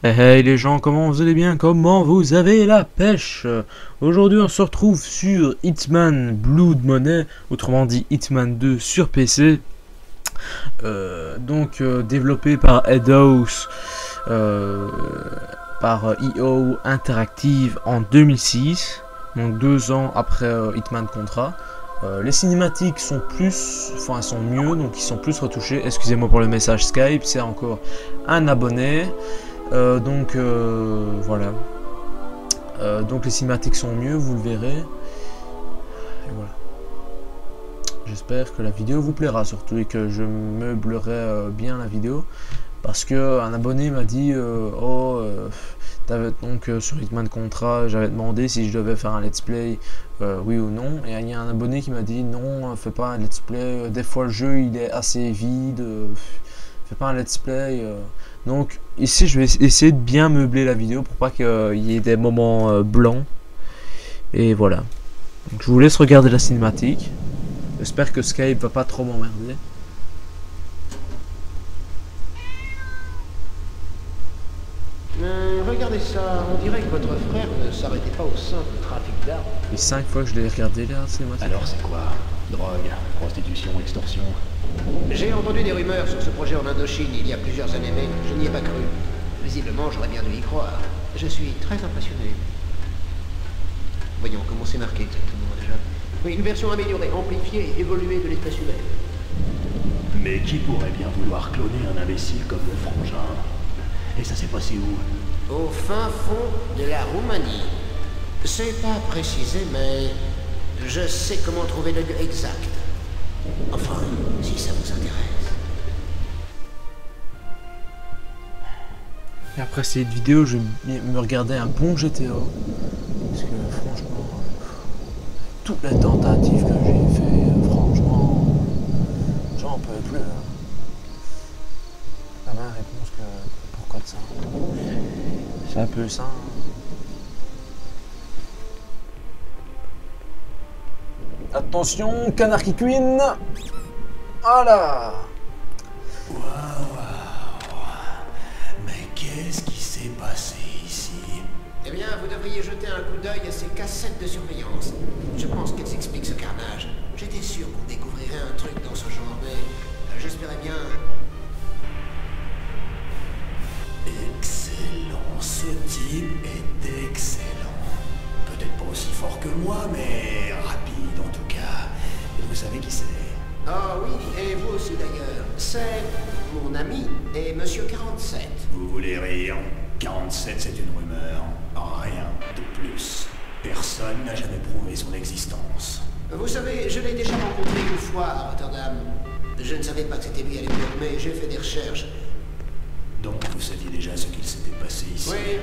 Hey les gens, comment vous allez bien? Comment vous avez la pêche? Aujourd'hui on se retrouve sur Hitman Blood Money, autrement dit Hitman 2 sur PC. Développé par Eidos, par EO Interactive en 2006, donc 2 ans après Hitman Contra. Les cinématiques sont elles sont mieux, donc ils sont plus retouchés. Excusez-moi pour le message Skype, c'est encore un abonné. Voilà. Donc les cinématiques sont mieux, vous le verrez. Et voilà. J'espère que la vidéo vous plaira surtout et que je meublerai bien la vidéo. Parce que un abonné m'a dit sur Hitman Contra, j'avais demandé si je devais faire un let's play, oui ou non. Et il y a un abonné qui m'a dit non, fais pas un let's play. Des fois le jeu il est assez vide. Fais pas un let's play. Donc ici je vais essayer de bien meubler la vidéo pour pas qu'il y ait des moments blancs. Et voilà. Donc je vous laisse regarder la cinématique. J'espère que Skype va pas trop m'emmerder. Regardez ça, on dirait que votre frère ne s'arrêtait pas au simple trafic d'armes. Et 5 fois que je l'ai regardé la cinématique. Alors c'est quoi? Drogue, prostitution, extorsion? J'ai entendu des rumeurs sur ce projet en Indochine il y a plusieurs années, mais je n'y ai pas cru. Visiblement, j'aurais bien dû y croire. Je suis très impressionné. Voyons comment c'est marqué exactement déjà. Oui, une version améliorée, amplifiée et évoluée de l'espèce humaine. Mais qui pourrait bien vouloir cloner un imbécile comme le frangin? Et ça s'est passé où? Au fin fond de la Roumanie. C'est pas précisé, mais je sais comment trouver le lieu exact. Enfin, si ça vous intéresse. Et après cette vidéo, je vais me regarder un bon GTA. Parce que franchement, toutes les tentatives que j'ai fait, franchement, j'en peux plus. La même réponse que pourquoi de ça. C'est un peu ça. Attention, canard qui cuine. Voilà. Mais qu'est-ce qui s'est passé ici? Eh bien, vous devriez jeter un coup d'œil à ces cassettes de surveillance. Je pense qu'elles expliquent ce carnage. J'étais sûr qu'on découvrirait un truc dans ce genre, mais j'espérais bien... Excellent, ce type est excellent. Peut-être pas aussi fort que moi, mais rapide en tout cas. Et vous savez qui c'est? Ah oui, et vous aussi d'ailleurs. C'est mon ami et Monsieur 47. Vous voulez rire? 47, c'est une rumeur. Rien de plus. Personne n'a jamais prouvé son existence. Vous savez, je l'ai déjà rencontré une fois à Rotterdam. Je ne savais pas que c'était lui à l'époque, mais j'ai fait des recherches. Donc vous saviez déjà ce qu'il s'était passé ici? Oui,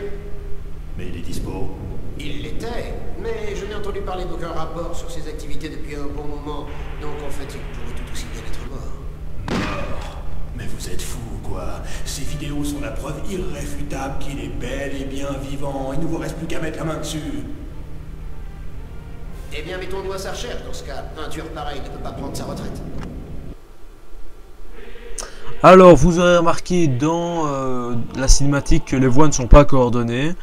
Mais il est dispo? il l'était, mais je n'ai entendu parler d'aucun rapport sur ses activités depuis un bon moment. Donc en fait, il pourrait tout aussi bien être mort. Mort? Mais vous êtes fou ou quoi? Ces vidéos sont la preuve irréfutable qu'il est bel et bien vivant. Il ne vous reste plus qu'à mettre la main dessus. Eh bien, mettons-nous à sa recherche dans ce cas. Un tueur pareil ne peut pas prendre sa retraite. Alors, vous aurez remarqué dans la cinématique que les voix ne sont pas coordonnées.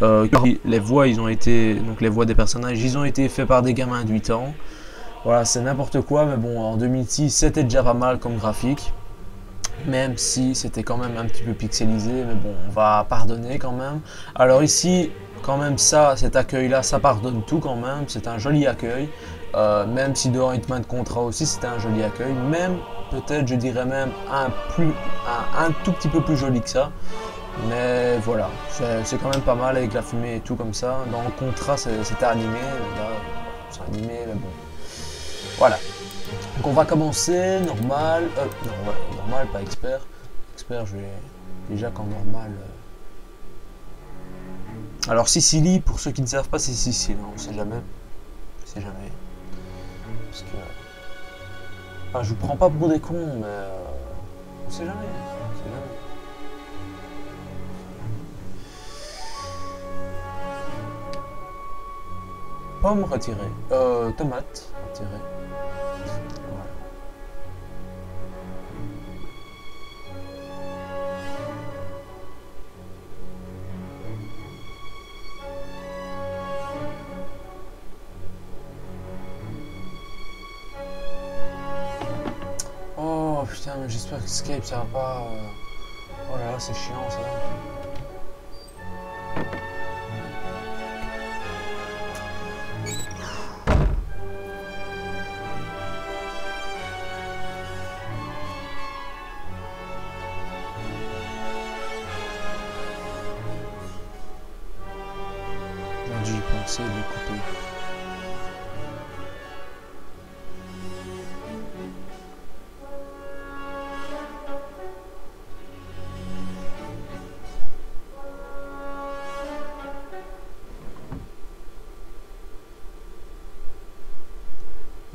Les voix, les voix des personnages, ils ont été faits par des gamins de 8 ans. Voilà, c'est n'importe quoi, mais bon, en 2006, c'était déjà pas mal comme graphique. Même si c'était quand même un petit peu pixelisé, mais bon, on va pardonner quand même. Alors ici, quand même cet accueil-là, ça pardonne tout quand même. C'est un joli accueil. Même si dans Hitman Contra aussi, c'était un joli accueil. Même, peut-être, je dirais même un tout petit peu plus joli que ça. Mais voilà, c'est quand même pas mal avec la fumée et tout comme ça. Dans le Contra, c'était animé. Là, c'est animé, mais bon. Voilà. Donc on va commencer, normal. Non, ouais, normal, pas expert. Expert, je vais déjà qu'en normal. Alors Sicily, pour ceux qui ne savent pas, c'est Sicile, hein, on sait jamais. On sait jamais. Parce que... Enfin, je vous prends pas pour des cons, mais... on sait jamais. On sait jamais. Pomme retirée. Tomate retirée. Voilà. J'espère que Skype ça va pas... Oh là là, c'est chiant ça. J'ai dû y penser de le couper.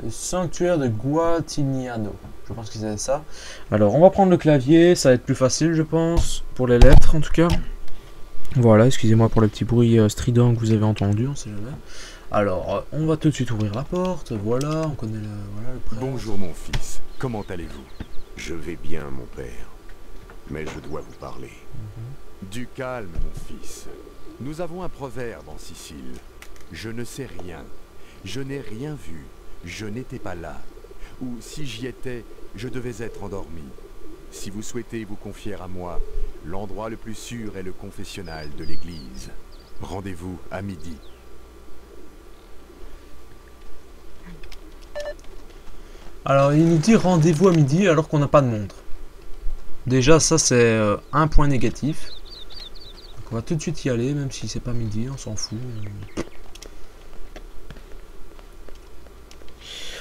Le sanctuaire de Guatiniano. Je pense que c'est ça. Alors, on va prendre le clavier. Ça va être plus facile, je pense. Pour les lettres, en tout cas. Voilà, excusez-moi pour le petit bruit strident que vous avez entendu. On sait jamais. Alors, on va tout de suite ouvrir la porte. Voilà, on connaît le prêtre. Bonjour, mon fils. Comment allez-vous? Je vais bien, mon père. Mais je dois vous parler. Du calme, mon fils. Nous avons un proverbe en Sicile. Je ne sais rien. Je n'ai rien vu. Je n'étais pas là. Ou si j'y étais, je devais être endormi. Si vous souhaitez vous confier à moi, l'endroit le plus sûr est le confessionnal de l'église. Rendez-vous à midi. Alors, il nous dit rendez-vous à midi alors qu'on n'a pas de montre. Déjà, ça, c'est un point négatif. Donc, on va tout de suite y aller, même si c'est pas midi, on s'en fout.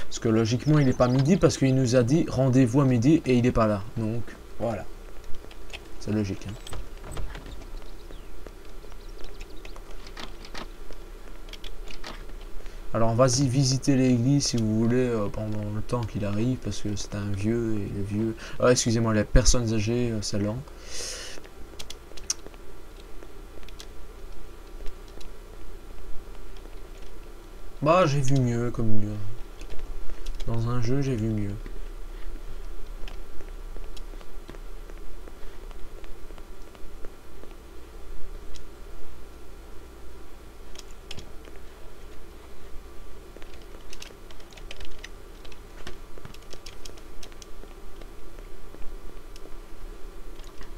Parce que logiquement, il n'est pas midi parce qu'il nous a dit rendez-vous à midi et il n'est pas là. Donc, voilà. C'est logique. Hein. Alors, vas-y visiter l'église si vous voulez pendant le temps qu'il arrive parce que c'est un vieux et les vieux... excusez-moi, les personnes âgées, c'est lent. Bah, j'ai vu mieux comme mieux. Dans un jeu, j'ai vu mieux.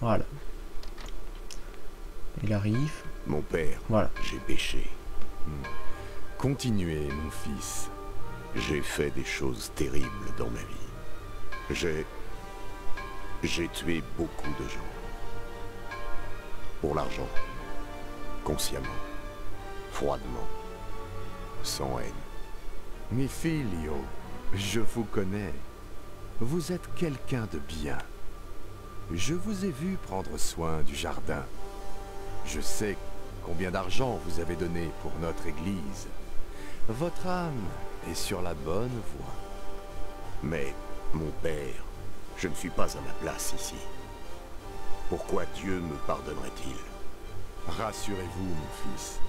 Voilà. Il arrive. Mon père, Voilà. j'ai péché. Continuez, mon fils. J'ai fait des choses terribles dans ma vie. J'ai tué beaucoup de gens. Pour l'argent. Consciemment. Froidement. Sans haine. Mais Filio, je vous connais. Vous êtes quelqu'un de bien. Je vous ai vu prendre soin du jardin. Je sais combien d'argent vous avez donné pour notre église. Votre âme est sur la bonne voie. Mais, mon père, je ne suis pas à ma place ici. Pourquoi Dieu me pardonnerait-il? Rassurez-vous, mon fils.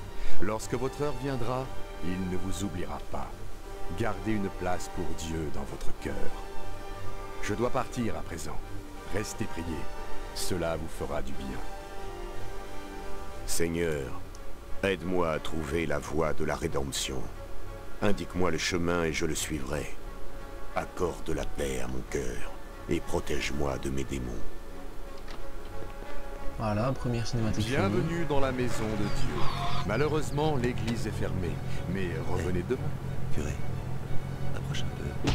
Lorsque votre heure viendra, il ne vous oubliera pas. Gardez une place pour Dieu dans votre cœur. Je dois partir à présent. Restez priés. Cela vous fera du bien. Seigneur, aide-moi à trouver la voie de la rédemption. Indique-moi le chemin et je le suivrai. Accorde la paix à mon cœur et protège-moi de mes démons. Voilà, première cinématique. Bienvenue dans la maison de Dieu. Malheureusement, l'église est fermée, mais revenez demain. Curé, approche un peu.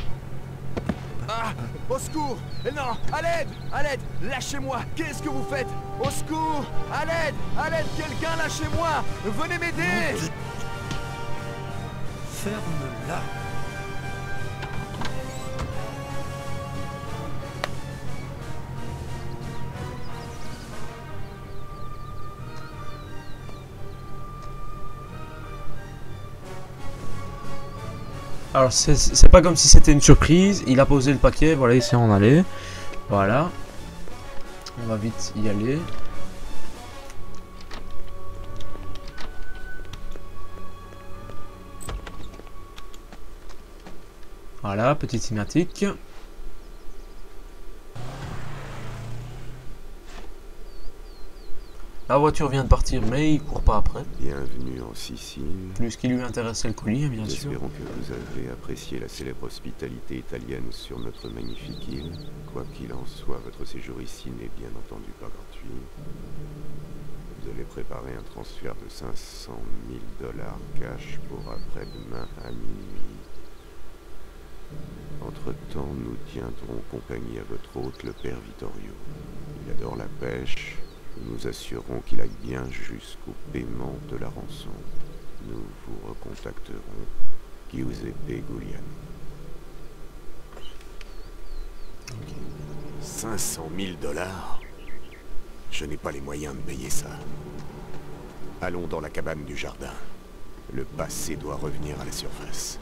Ah! Au secours! Non! À l'aide! À l'aide! Lâchez-moi! Qu'est-ce que vous faites? Au secours! À l'aide! À l'aide! Quelqu'un lâchez-moi! Venez m'aider! Ferme-la. Alors c'est pas comme si c'était une surprise. Il a posé le paquet, voilà, il sait en aller. Voilà. On va vite y aller. Voilà, petite cinématique. La voiture vient de partir, mais il court pas après. Bienvenue en Sicile. Plus ce qui lui intéressait le colis, bien Nous sûr. espérons que vous avez apprécié la célèbre hospitalité italienne sur notre magnifique île. Quoi qu'il en soit, votre séjour ici n'est bien entendu pas gratuit. Vous allez préparer un transfert de 500 000 $ cash pour après-demain à minuit. Entre-temps, nous tiendrons compagnie à votre hôte, le père Vittorio. Il adore la pêche. Nous nous assurons qu'il aille bien jusqu'au paiement de la rançon. Nous vous recontacterons. Giuseppe Giuliano. 500 000 $? Je n'ai pas les moyens de payer ça. Allons dans la cabane du jardin. Le passé doit revenir à la surface.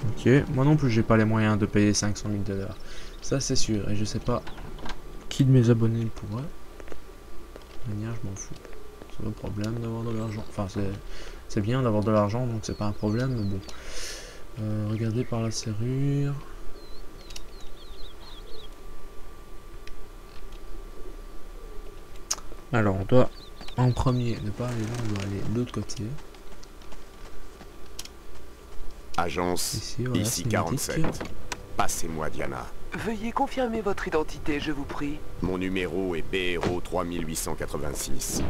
Ok, moi non plus j'ai pas les moyens de payer 500 000 $. Ça c'est sûr, et je sais pas qui de mes abonnés le pourrait. De manière, je m'en fous. C'est pas un problème d'avoir de l'argent. Enfin, c'est bien d'avoir de l'argent, donc c'est pas un problème, mais bon. Regardez par la serrure. Alors, on doit en premier ne pas aller là, on doit aller de l'autre côté. Agence, Ici, voilà, ici cinématique. 47. Passez-moi Diana. Veuillez confirmer votre identité, je vous prie. Mon numéro est BRO 3886.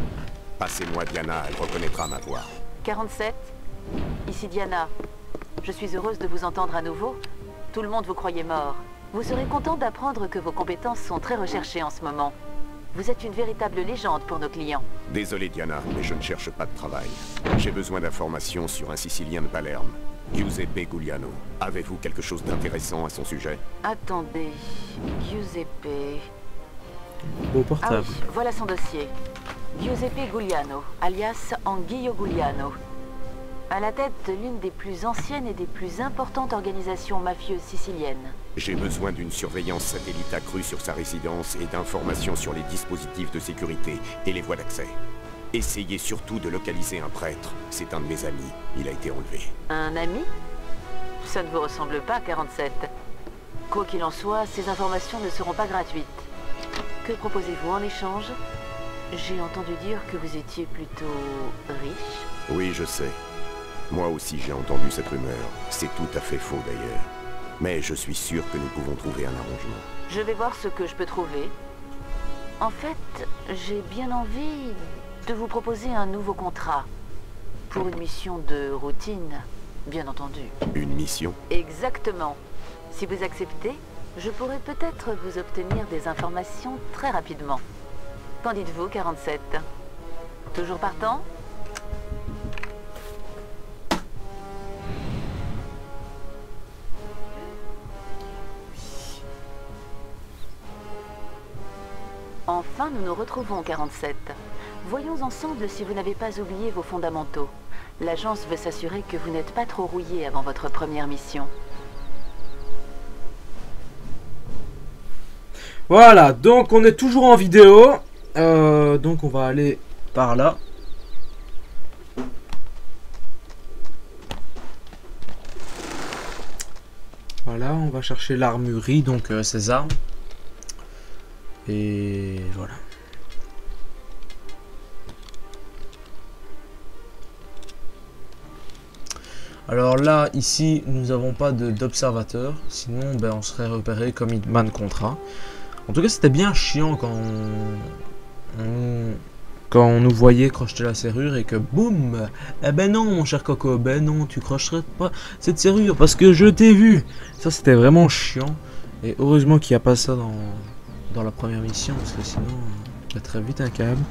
Passez-moi Diana, elle reconnaîtra ma voix. 47, ici Diana. Je suis heureuse de vous entendre à nouveau. Tout le monde vous croyait mort. Vous serez content d'apprendre que vos compétences sont très recherchées en ce moment. Vous êtes une véritable légende pour nos clients. Désolé Diana, mais je ne cherche pas de travail. J'ai besoin d'informations sur un Sicilien de Palerme. Giuseppe Giuliano. Avez-vous quelque chose d'intéressant à son sujet? Attendez, Giuseppe... Beau Ah portable. oui, voilà son dossier. Giuseppe Giuliano, alias Anguillo Giuliano. À la tête de l'une des plus anciennes et des plus importantes organisations mafieuses siciliennes. J'ai besoin d'une surveillance satellite accrue sur sa résidence et d'informations sur les dispositifs de sécurité et les voies d'accès. Essayez surtout de localiser un prêtre. C'est un de mes amis. Il a été enlevé. Un ami? Ça ne vous ressemble pas, 47. Quoi qu'il en soit, ces informations ne seront pas gratuites. Que proposez-vous en échange? J'ai entendu dire que vous étiez plutôt riche. Oui, je sais. Moi aussi j'ai entendu cette rumeur. C'est tout à fait faux d'ailleurs. Mais je suis sûr que nous pouvons trouver un arrangement. Je vais voir ce que je peux trouver. En fait, j'ai bien envie de vous proposer un nouveau contrat. Pour une mission de routine, bien entendu. Une mission? Exactement. Si vous acceptez, je pourrais peut-être vous obtenir des informations très rapidement. Qu'en dites-vous, 47? Toujours partant? Enfin, nous nous retrouvons, 47. Voyons ensemble si vous n'avez pas oublié vos fondamentaux. L'agence veut s'assurer que vous n'êtes pas trop rouillé avant votre première mission. Voilà, donc on est toujours en vidéo. Donc on va aller par là. Voilà, on va chercher l'armurerie, donc ses armes. Et voilà. Alors là, ici, nous n'avons pas d'observateur. Sinon, ben, on serait repéré comme hitman contrat. En tout cas, c'était bien chiant quand on nous voyait crocheter la serrure et que boum. Eh ben non, mon cher Coco, ben non, tu crocherais pas cette serrure parce que je t'ai vu. Ça, c'était vraiment chiant. Et heureusement qu'il n'y a pas ça dans la première mission, parce que sinon, on pèterait vite un câble.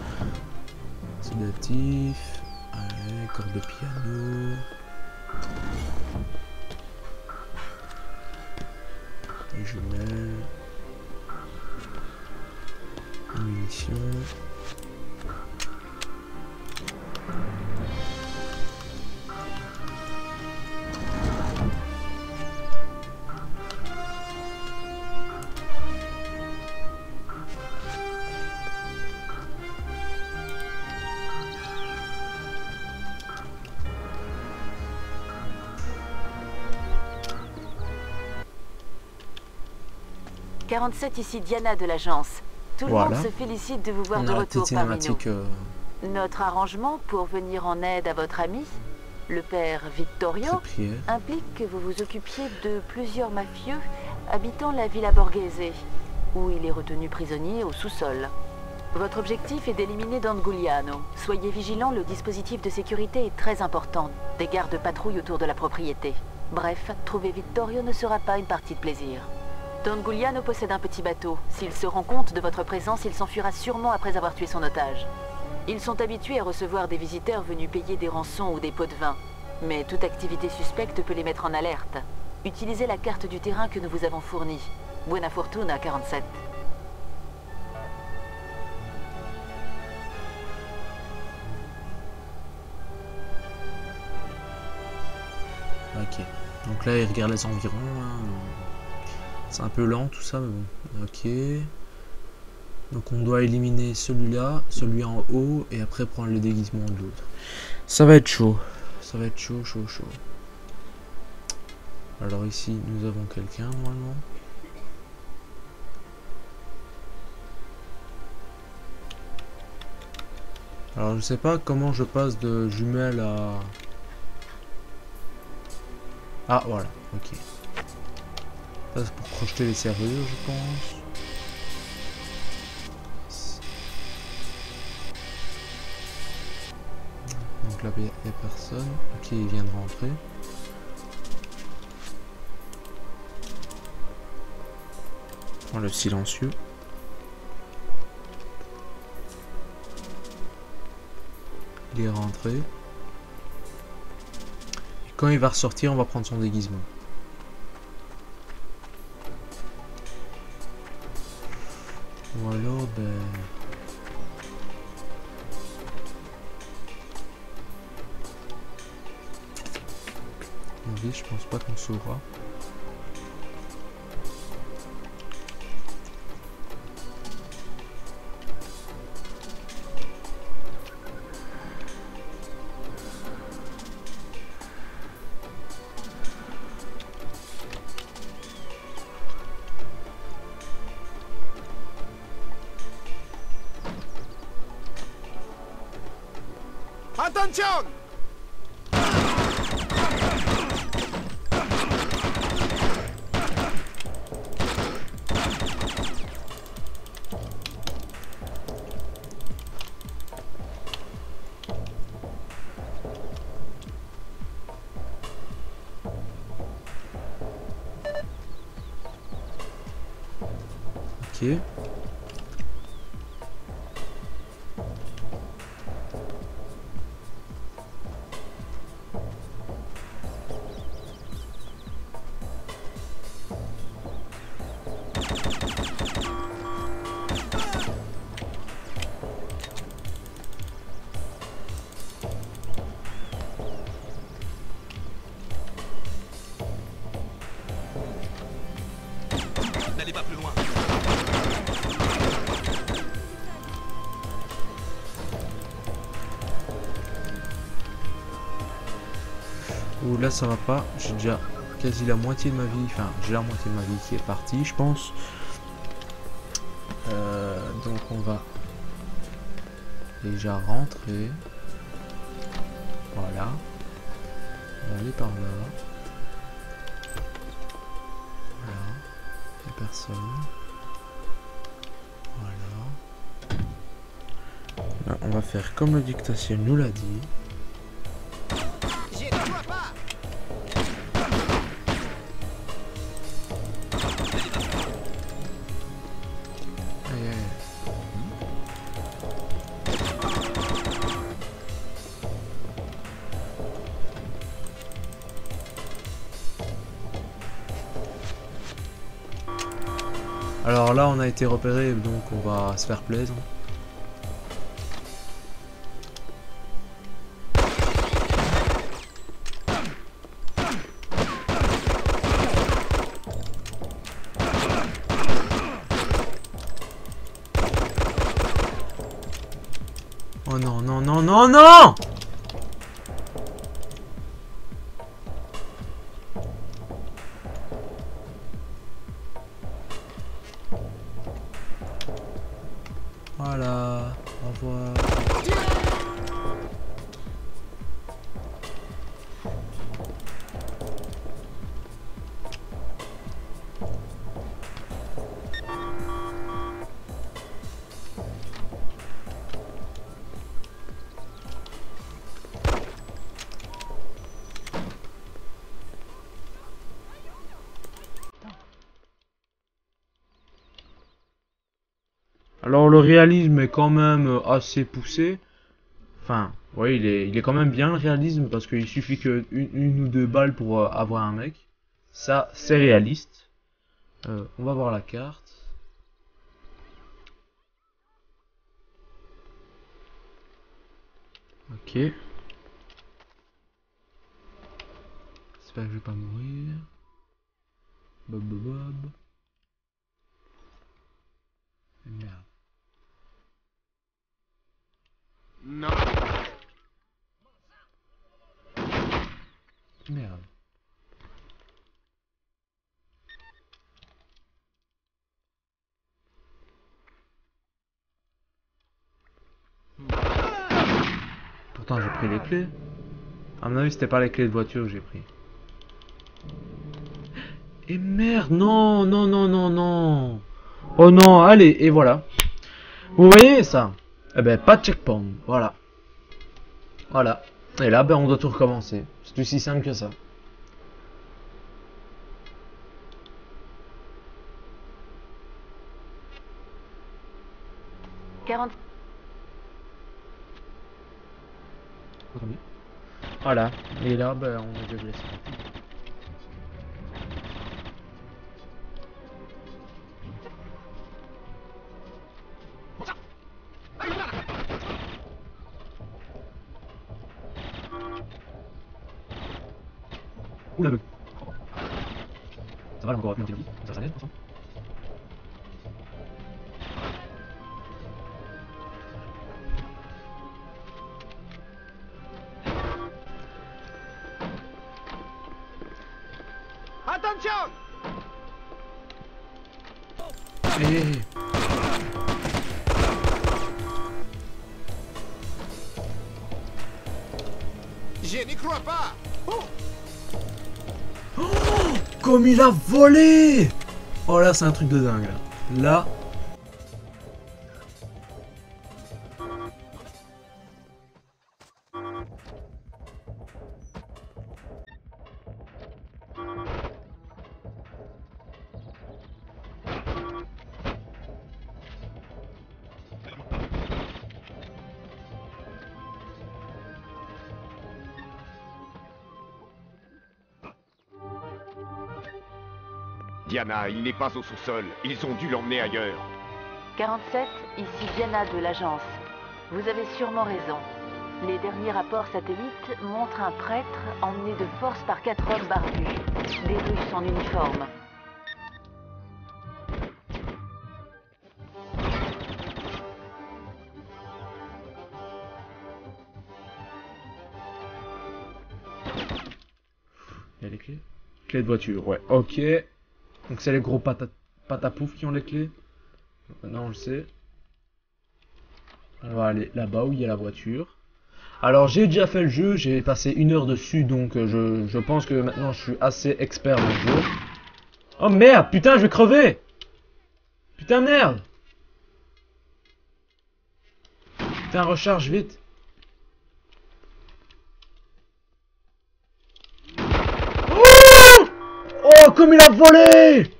Sédatif. Allez, corde de piano. Les jumelles. Munitions. « 47, ici Diana de l'agence. Tout le Voilà. monde se félicite de vous voir On de a la retour petite parmi nous. cinématique. Notre arrangement pour venir en aide à votre ami, le père Vittorio, Prière. implique que vous vous occupiez de plusieurs mafieux habitant la Villa Borghese, où il est retenu prisonnier au sous-sol. Votre objectif est d'éliminer Don Giuliano. Soyez vigilants, le dispositif de sécurité est très important. Des gardes patrouillent autour de la propriété. Bref, trouver Vittorio ne sera pas une partie de plaisir. Don Giuliano possède un petit bateau. S'il se rend compte de votre présence, il s'enfuira sûrement après avoir tué son otage. Ils sont habitués à recevoir des visiteurs venus payer des rançons ou des pots de vin. Mais toute activité suspecte peut les mettre en alerte. Utilisez la carte du terrain que nous vous avons fournie. Buona fortuna, 47. Ok. Donc là, il regarde les environs. Hein. C'est un peu lent tout ça, mais bon. Ok. Donc on doit éliminer celui-là, celui en haut, et après prendre le déguisement de l'autre. Ça va être chaud. Ça va être chaud, chaud, chaud. Alors ici, nous avons quelqu'un normalement. Alors je sais pas comment je passe de jumelle à... Ah voilà, ok. Ça c'est pour projeter les serrures je pense. Donc là il n'y a personne. Ok, il vient de rentrer. Prends le silencieux. Il est rentré. Et quand il va ressortir, on va prendre son déguisement. Ou alors, ben... je pense pas qu'on saura. Attention! Ok. N'allez pas plus loin. Ouh là ça va pas, j'ai déjà quasi la moitié de ma vie, enfin j'ai la moitié de ma vie qui est partie je pense. Donc on va déjà rentrer. Voilà. On va aller par là. Voilà. Il n'y a personne. Voilà. Là, on va faire comme le dictaciel nous l'a dit. Alors là on a été repéré donc on va se faire plaisir. Oh non non non non non! Alors le réalisme est quand même assez poussé. Enfin, ouais, il est quand même bien le réalisme parce qu'il suffit que une ou deux balles pour avoir un mec. Ça, c'est réaliste. On va voir la carte. Ok. J'espère que je vais pas mourir. Bob bob bob. Merde. Non. Merde. Pourtant j'ai pris les clés. À mon avis c'était pas les clés de voiture que j'ai pris. Et merde, non, non, non, non, non. Oh non, allez, et voilà. Vous voyez ça? Eh ben pas de checkpoint, voilà. Voilà. Et là, ben on doit tout recommencer. C'est aussi simple que ça. Voilà. Et là, ben on est déblessé. Oula, bug. Ça va, là, encore un petit peu. Ça s'arrête, pour ça. Attention! Hey. Je n'y crois pas! Oh! Comme il a volé! Oh là, c'est un truc de dingue là. Là. Diana, il n'est pas au sous-sol. Ils ont dû l'emmener ailleurs. 47, ici Diana de l'agence. Vous avez sûrement raison. Les derniers rapports satellites montrent un prêtre emmené de force par 4 hommes barbus. Des Russes en uniforme. Il y a les clés? Clés de voiture, ouais. Ok. Donc c'est les gros patapouf qui ont les clés. Maintenant on le sait. On va aller là-bas où il y a la voiture. Alors j'ai déjà fait le jeu, j'ai passé 1 heure dessus, donc je pense que maintenant je suis assez expert dans le jeu. Oh merde, putain je vais crever. Putain merde. Putain recharge vite. Oh, comme il a volé!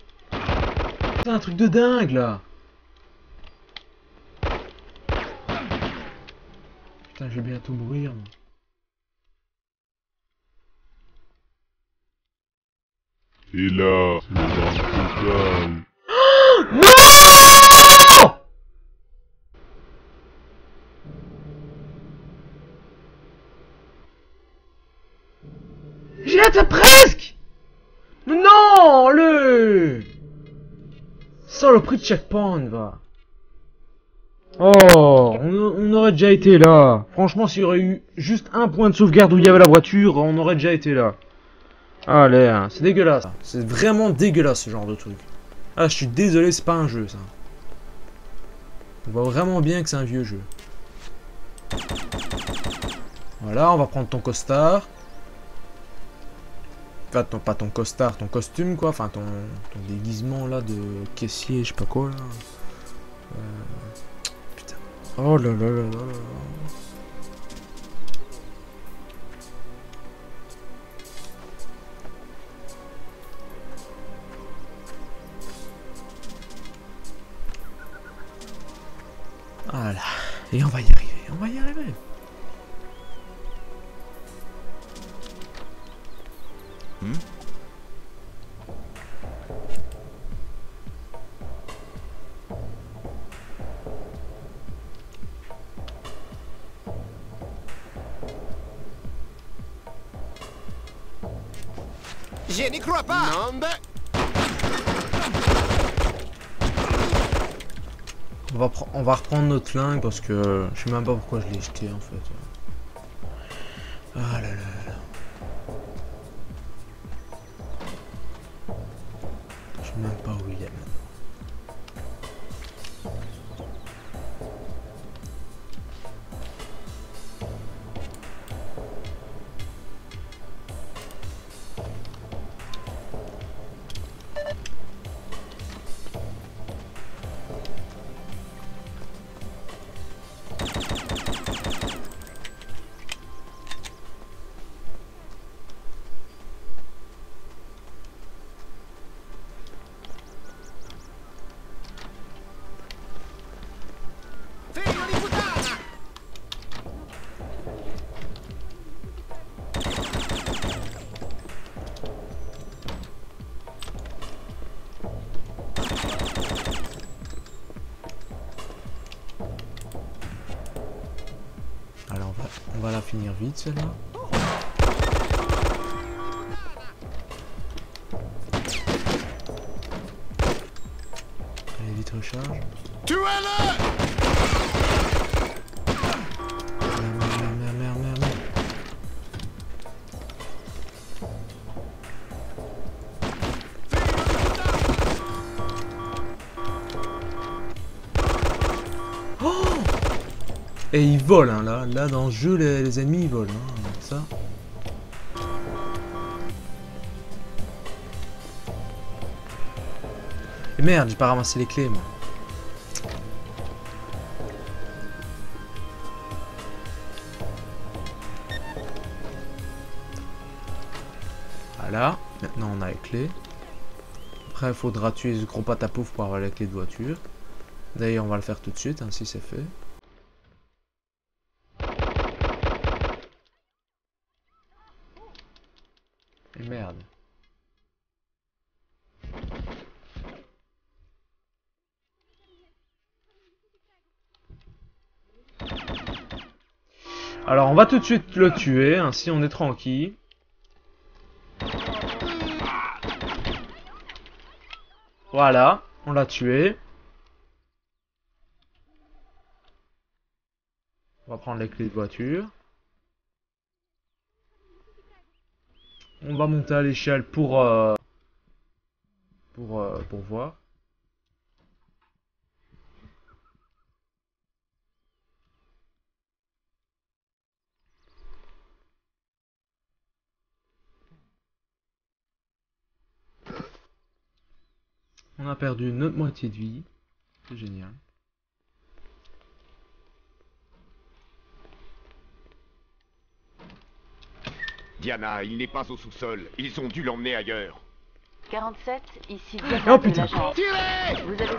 C'est un truc de dingue, là. Putain, je vais bientôt mourir, moi. Et là, c'est le drame total. Non! J'y étais presque! Non, le... Ça, le prix de checkpoint, va. Oh, on aurait déjà été là. Franchement, s'il y aurait eu juste un point de sauvegarde où il y avait la voiture, on aurait déjà été là. Allez, hein, c'est dégueulasse. C'est vraiment dégueulasse, ce genre de truc. Ah, je suis désolé, c'est pas un jeu, ça. On voit vraiment bien que c'est un vieux jeu. Voilà, on va prendre ton costard. Enfin, pas ton costard, ton costume quoi, enfin ton déguisement là de caissier, je sais pas quoi là. Putain. Oh là là là là là. Et on va y arriver, on va y arriver. Je n'y crois pas. Non, ben... On va reprendre notre flingue parce que je sais même pas pourquoi je l'ai jeté en fait. Ah là là là. Je sais même pas où il est maintenant. Alors on va la finir vite celle-là. Allez vite recharge. Tuez-le! Merde. Et ils volent hein, là dans le jeu les ennemis ils volent hein, ça. Et merde, j'ai pas ramassé les clés moi. Voilà, maintenant on a les clés. Après il faudra tuer ce gros patapouf pour avoir les clés de voiture. D'ailleurs on va le faire tout de suite, ainsi c'est fait. Et merde. Alors on va tout de suite le tuer, ainsi on est tranquille. Voilà, on l'a tué. On va prendre les clés de voiture. On va monter à l'échelle pour voir. On a perdu notre moitié de vie. C'est génial. Diana, il n'est pas au sous-sol. Ils ont dû l'emmener ailleurs. 47, ici Oh, Diana de putain. l'agence. Tirez! Vous avez...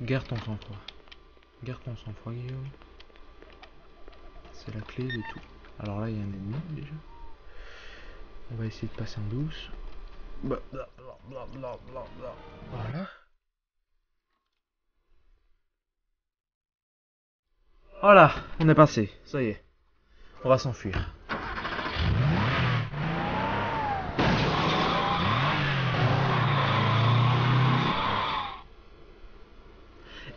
Garde ton sang-froid. Garde ton sang-froid, Guillaume. C'est la clé de tout. Alors là, il y a un ennemi déjà. On va essayer de passer en douce. Voilà. Voilà, on est passé. Ça y est. On va s'enfuir.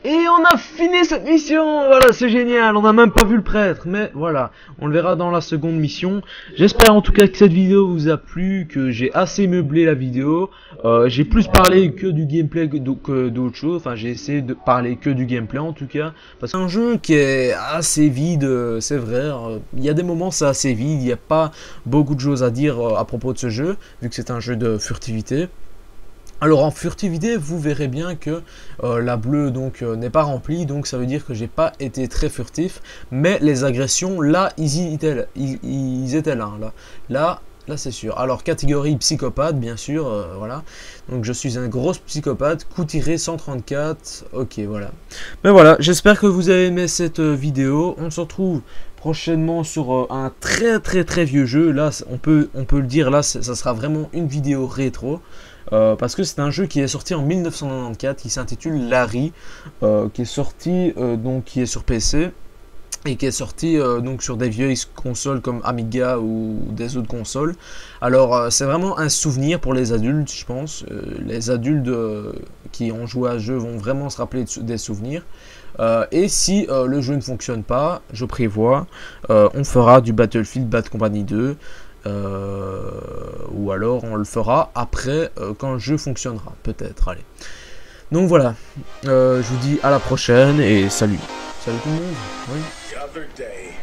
Et on a fini cette mission. Voilà, c'est génial. On n'a même pas vu le prêtre, mais voilà, on le verra dans la seconde mission. J'espère en tout cas que cette vidéo vous a plu, que j'ai assez meublé la vidéo. J'ai plus parlé que du gameplay que d'autres choses. Enfin, j'ai essayé de parler que du gameplay en tout cas, parce que c'est un jeu qui est assez vide, c'est vrai. Il y a des moments c'est assez vide. Il n'y a pas beaucoup de choses à dire à propos de ce jeu, vu que c'est un jeu de furtivité. Alors en furtivité, vous verrez bien que la bleue donc n'est pas remplie, donc ça veut dire que j'ai pas été très furtif, mais les agressions là, ils étaient là, là Là c'est sûr. Alors catégorie psychopathe bien sûr, voilà. Donc je suis un gros psychopathe, coup tiré 134, ok voilà. Mais voilà, j'espère que vous avez aimé cette vidéo. On se retrouve prochainement sur un très vieux jeu. Là on peut le dire, là ça sera vraiment une vidéo rétro. Parce que c'est un jeu qui est sorti en 1994, qui s'intitule Larry, qui est sorti, donc qui est sur PC. Et qui est sorti donc sur des vieilles consoles comme Amiga ou des autres consoles. Alors c'est vraiment un souvenir pour les adultes, je pense. Les adultes qui ont joué à ce jeu vont vraiment se rappeler des souvenirs. Et si le jeu ne fonctionne pas, je prévois, on fera du Battlefield Bad Company 2. Ou alors on le fera après quand le jeu fonctionnera, peut-être. Allez. Donc voilà, je vous dis à la prochaine et salut. Salut tout le monde. Oui. Other day.